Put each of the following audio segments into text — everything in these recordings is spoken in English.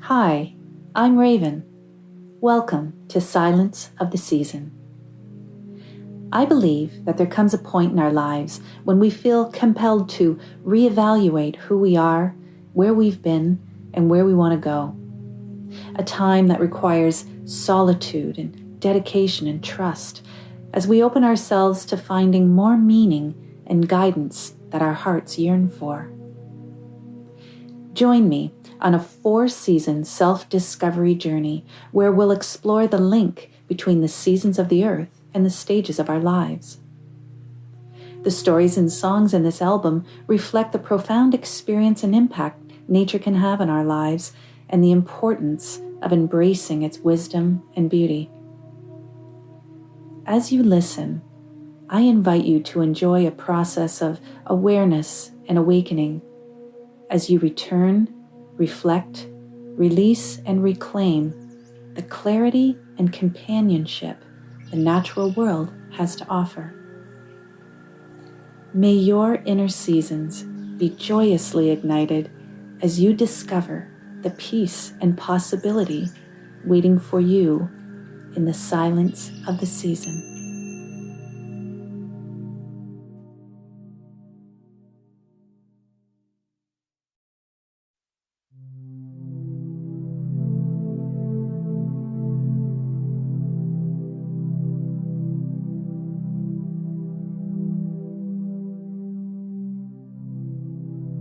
Hi, I'm Raven. Welcome to Silence of the Season. I believe that there comes a point in our lives when we feel compelled to reevaluate who we are, where we've been, and where we want to go. A time that requires solitude and dedication and trust as we open ourselves to finding more meaning and guidance that our hearts yearn for. Join me on a 4-season self-discovery journey where we'll explore the link between the seasons of the earth and the stages of our lives. The stories and songs in this album reflect the profound experience and impact nature can have on our lives and the importance of embracing its wisdom and beauty. As you listen, I invite you to enjoy a process of awareness and awakening as you return, reflect, release, and reclaim the clarity and companionship the natural world has to offer. May your inner seasons be joyously ignited as you discover the peace and possibility waiting for you in the silence of the season.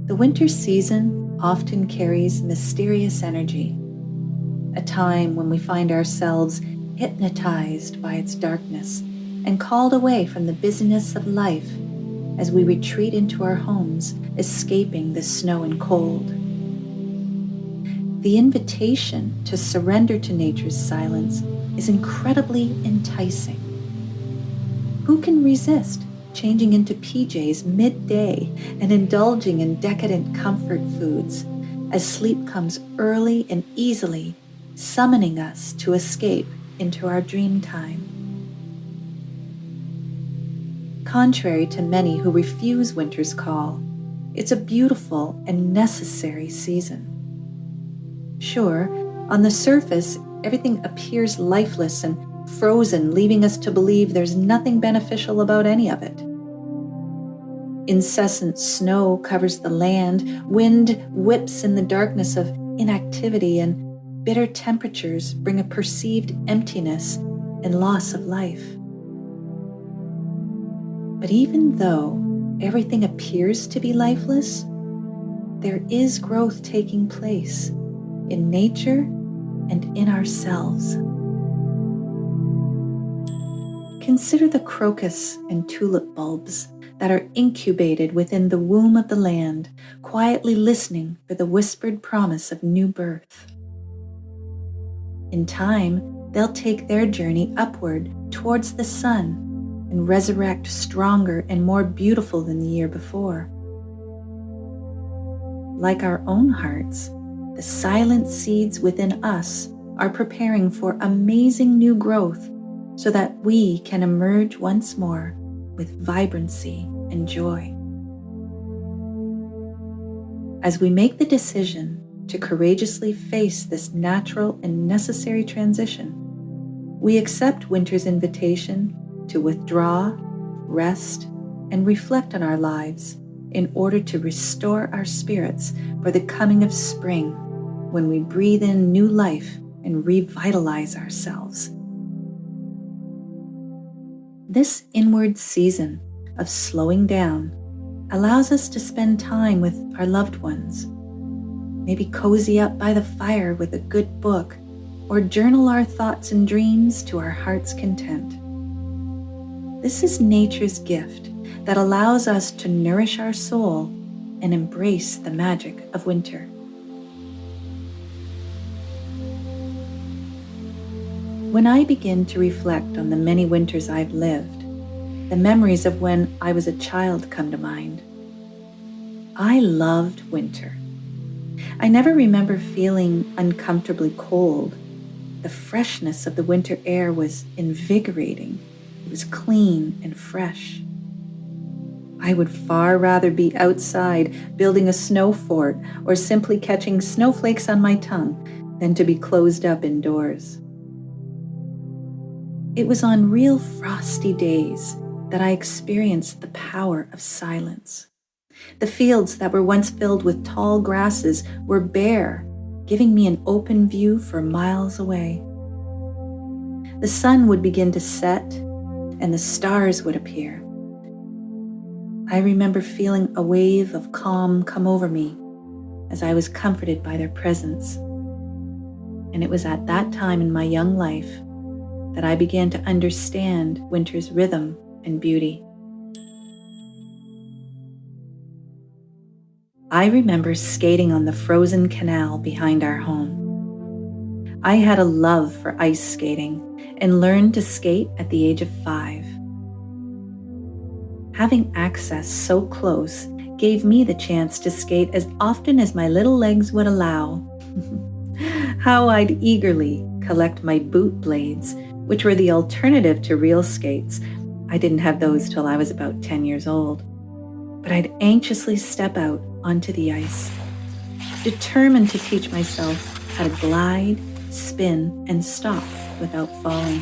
The winter season often carries mysterious energy, a time when we find ourselves hypnotized by its darkness and called away from the busyness of life as we retreat into our homes, escaping the snow and cold. The invitation to surrender to nature's silence is incredibly enticing. Who can resist changing into PJs midday and indulging in decadent comfort foods as sleep comes early and easily, summoning us to escape into our dream time? Contrary to many who refuse winter's call, it's a beautiful and necessary season. Sure, on the surface, everything appears lifeless and frozen, leaving us to believe there's nothing beneficial about any of it. Incessant snow covers the land, wind whips in the darkness of inactivity, and bitter temperatures bring a perceived emptiness and loss of life. But even though everything appears to be lifeless, there is growth taking place in nature and in ourselves. Consider the crocus and tulip bulbs that are incubated within the womb of the land, quietly listening for the whispered promise of new birth. In time, they'll take their journey upward towards the sun and resurrect stronger and more beautiful than the year before. Like our own hearts, the silent seeds within us are preparing for amazing new growth so that we can emerge once more with vibrancy and joy. As we make the decision to courageously face this natural and necessary transition, we accept winter's invitation to withdraw, rest, and reflect on our lives in order to restore our spirits for the coming of spring, when we breathe in new life and revitalize ourselves. This inward season of slowing down allows us to spend time with our loved ones, maybe cozy up by the fire with a good book, or journal our thoughts and dreams to our heart's content. This is nature's gift that allows us to nourish our soul and embrace the magic of winter. When I begin to reflect on the many winters I've lived, the memories of when I was a child come to mind. I loved winter. I never remember feeling uncomfortably cold. The freshness of the winter air was invigorating. It was clean and fresh. I would far rather be outside building a snow fort or simply catching snowflakes on my tongue than to be closed up indoors. It was on real frosty days that I experienced the power of silence. The fields that were once filled with tall grasses were bare, giving me an open view for miles away. The sun would begin to set, and the stars would appear. I remember feeling a wave of calm come over me as I was comforted by their presence. And it was at that time in my young life that I began to understand winter's rhythm and beauty. I remember skating on the frozen canal behind our home. I had a love for ice skating and learned to skate at the age of 5. Having access so close gave me the chance to skate as often as my little legs would allow. How I'd eagerly collect my boot blades, which were the alternative to real skates. I didn't have those till I was about 10 years old. But I'd anxiously step out onto the ice, determined to teach myself how to glide, spin, and stop without falling.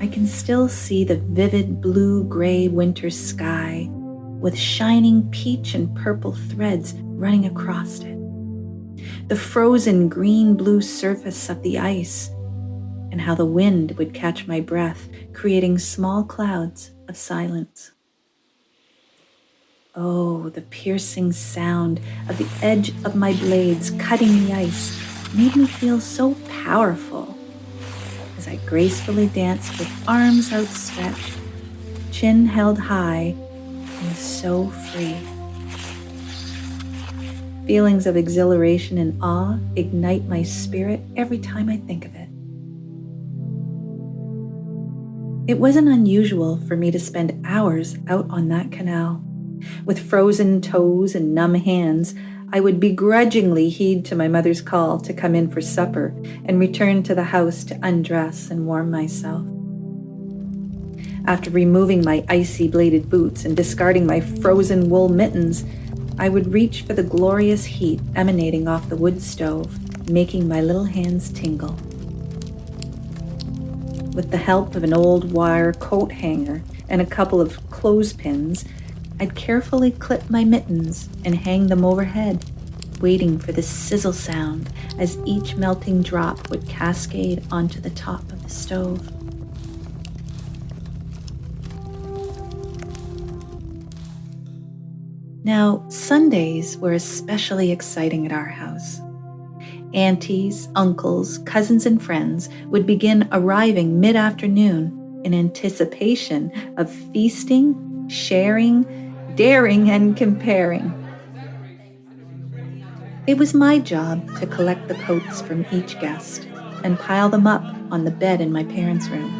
I can still see the vivid blue-gray winter sky with shining peach and purple threads running across it, the frozen green-blue surface of the ice, and how the wind would catch my breath, creating small clouds of silence. Oh, the piercing sound of the edge of my blades cutting the ice made me feel so powerful as I gracefully danced with arms outstretched, chin held high, and so free. Feelings of exhilaration and awe ignite my spirit every time I think of it. It wasn't unusual for me to spend hours out on that canal. With frozen toes and numb hands, I would begrudgingly heed to my mother's call to come in for supper and return to the house to undress and warm myself. After removing my icy bladed boots and discarding my frozen wool mittens, I would reach for the glorious heat emanating off the wood stove, making my little hands tingle. With the help of an old wire coat hanger and a couple of clothespins, I'd carefully clip my mittens and hang them overhead, waiting for the sizzle sound as each melting drop would cascade onto the top of the stove. Now, Sundays were especially exciting at our house. Aunties, uncles, cousins, and friends would begin arriving mid-afternoon in anticipation of feasting, sharing, daring, and comparing. It was my job to collect the coats from each guest and pile them up on the bed in my parents' room.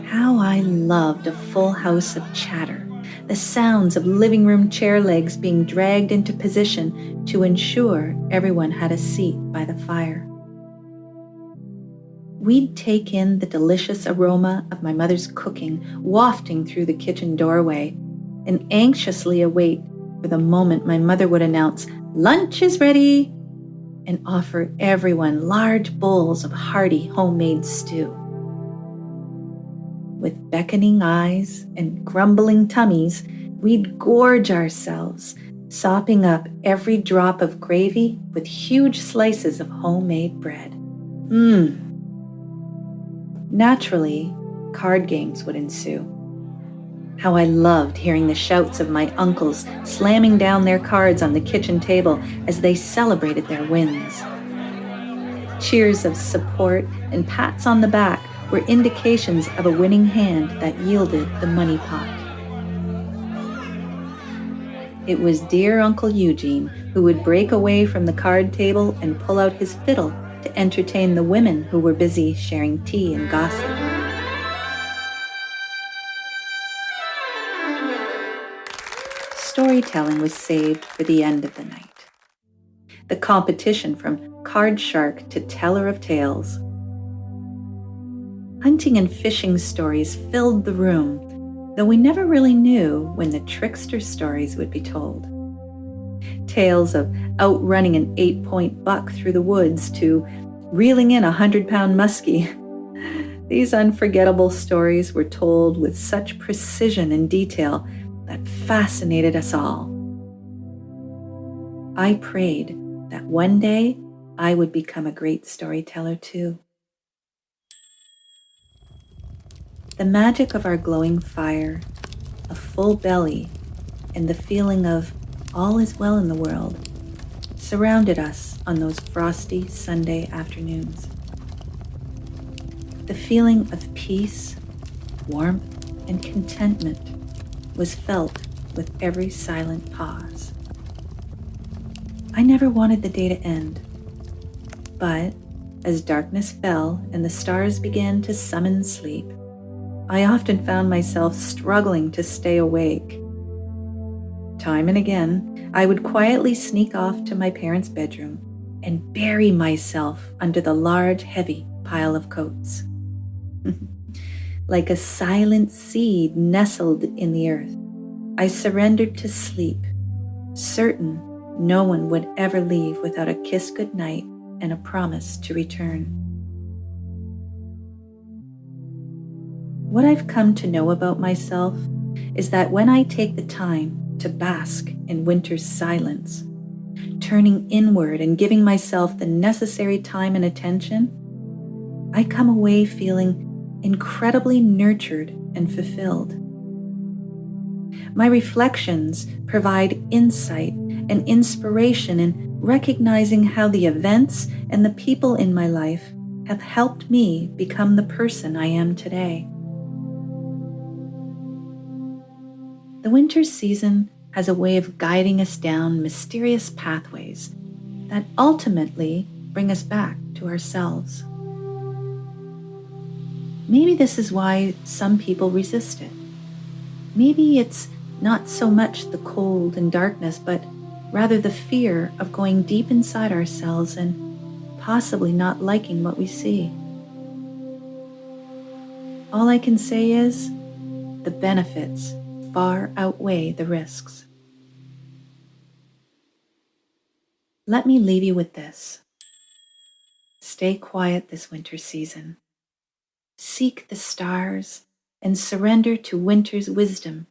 How I loved a full house of chatter, the sounds of living room chair legs being dragged into position to ensure everyone had a seat by the fire. We'd take in the delicious aroma of my mother's cooking wafting through the kitchen doorway and anxiously await for the moment my mother would announce, "Lunch is ready," and offer everyone large bowls of hearty homemade stew. With beckoning eyes and grumbling tummies, we'd gorge ourselves, sopping up every drop of gravy with huge slices of homemade bread. Naturally, card games would ensue. How I loved hearing the shouts of my uncles slamming down their cards on the kitchen table as they celebrated their wins. Cheers of support and pats on the back were indications of a winning hand that yielded the money pot. It was dear Uncle Eugene who would break away from the card table and pull out his fiddle to entertain the women who were busy sharing tea and gossip. Storytelling was saved for the end of the night. The competition from card shark to teller of tales. Hunting and fishing stories filled the room, though we never really knew when the trickster stories would be told. Tales of outrunning an 8-point buck through the woods to reeling in a 100-pound muskie. These unforgettable stories were told with such precision and detail that fascinated us all. I prayed that one day I would become a great storyteller too. The magic of our glowing fire, a full belly, and the feeling of all is well in the world surrounded us on those frosty Sunday afternoons. The feeling of peace, warmth, and contentment was felt with every silent pause. I never wanted the day to end, but as darkness fell and the stars began to summon sleep, I often found myself struggling to stay awake. Time and again, I would quietly sneak off to my parents' bedroom and bury myself under the large, heavy pile of coats. Like a silent seed nestled in the earth, I surrendered to sleep, certain no one would ever leave without a kiss goodnight and a promise to return. What I've come to know about myself is that when I take the time to bask in winter's silence, turning inward and giving myself the necessary time and attention, I come away feeling incredibly nurtured and fulfilled. My reflections provide insight and inspiration in recognizing how the events and the people in my life have helped me become the person I am today. The winter season has a way of guiding us down mysterious pathways that ultimately bring us back to ourselves. Maybe this is why some people resist it. Maybe it's not so much the cold and darkness, but rather the fear of going deep inside ourselves and possibly not liking what we see. All I can say is the benefits far outweigh the risks. Let me leave you with this. Stay quiet this winter season. Seek the stars and surrender to winter's wisdom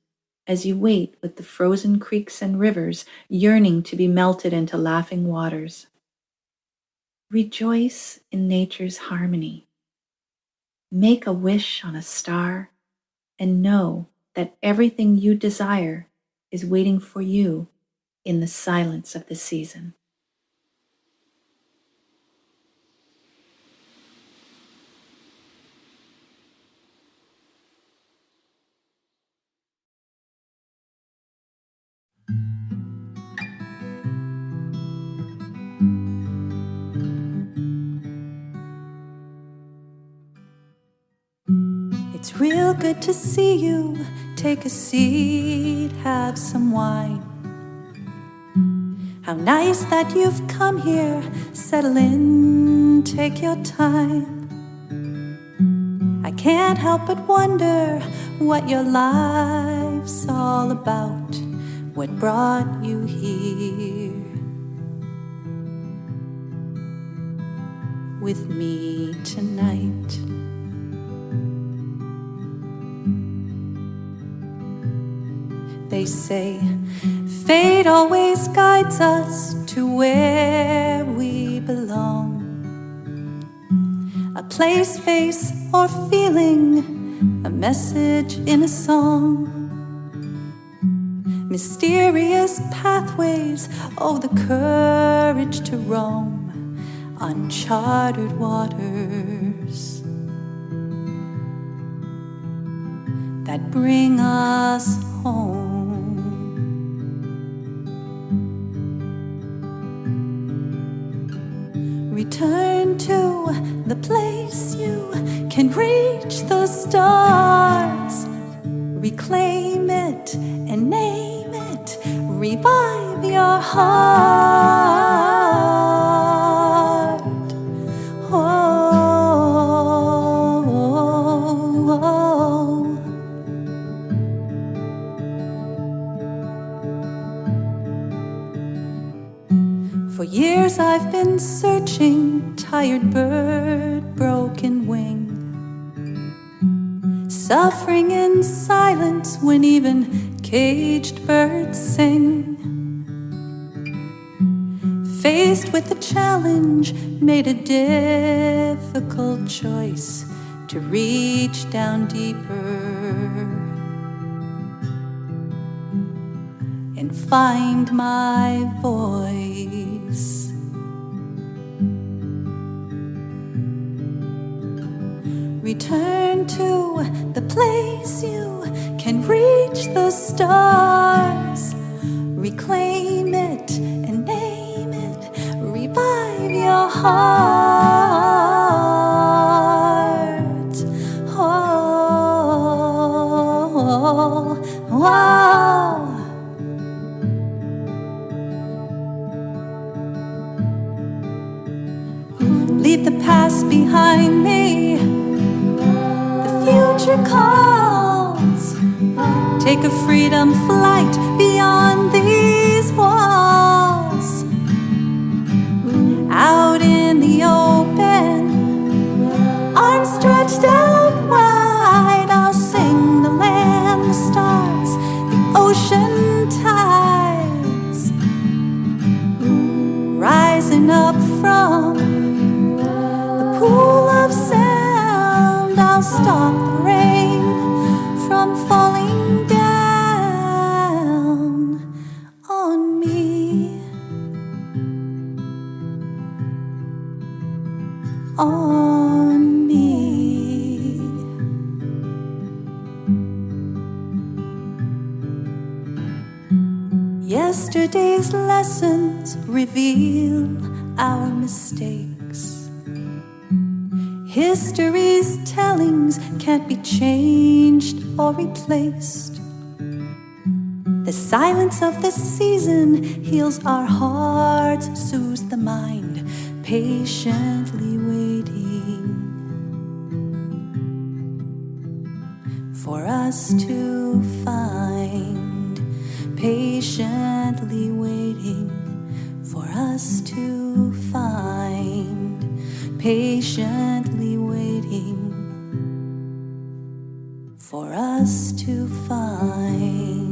as you wait with the frozen creeks and rivers yearning to be melted into laughing waters. Rejoice in nature's harmony. Make a wish on a star and know that everything you desire is waiting for you in the silence of the season. It's real good to see you. Take a seat, have some wine. How nice that you've come here. Settle in, take your time. I can't help but wonder what your life's all about. What brought you here with me tonight? They say fate always guides us to where we belong. A place, face, or feeling, a message in a song. Mysterious pathways, oh, the courage to roam uncharted waters that bring us home. Return to the place you can reach the stars. Reclaim it and name it. Revive your heart. Oh, oh, oh. in searching, tired bird, broken wing. Suffering in silence when even caged birds sing. Faced with the challenge, made a difficult choice to reach down deeper and find my voice. Return to the place you can reach the stars. Reclaim it and name it. Revive your heart. Oh, oh. Leave the past behind me. Future calls. Take a freedom flight beyond these walls. Out in the open, arms stretched out wide, I'll sing the land, the stars, the ocean tides, rising up from the pool of sand. I'll stop the rain from falling down on me, on me. Yesterday's lessons reveal our mistakes. History's tellings can't be changed or replaced. The silence of the season heals our hearts, soothes the mind, patiently waiting for us to find, patiently waiting for us to find, patiently waiting for us to find.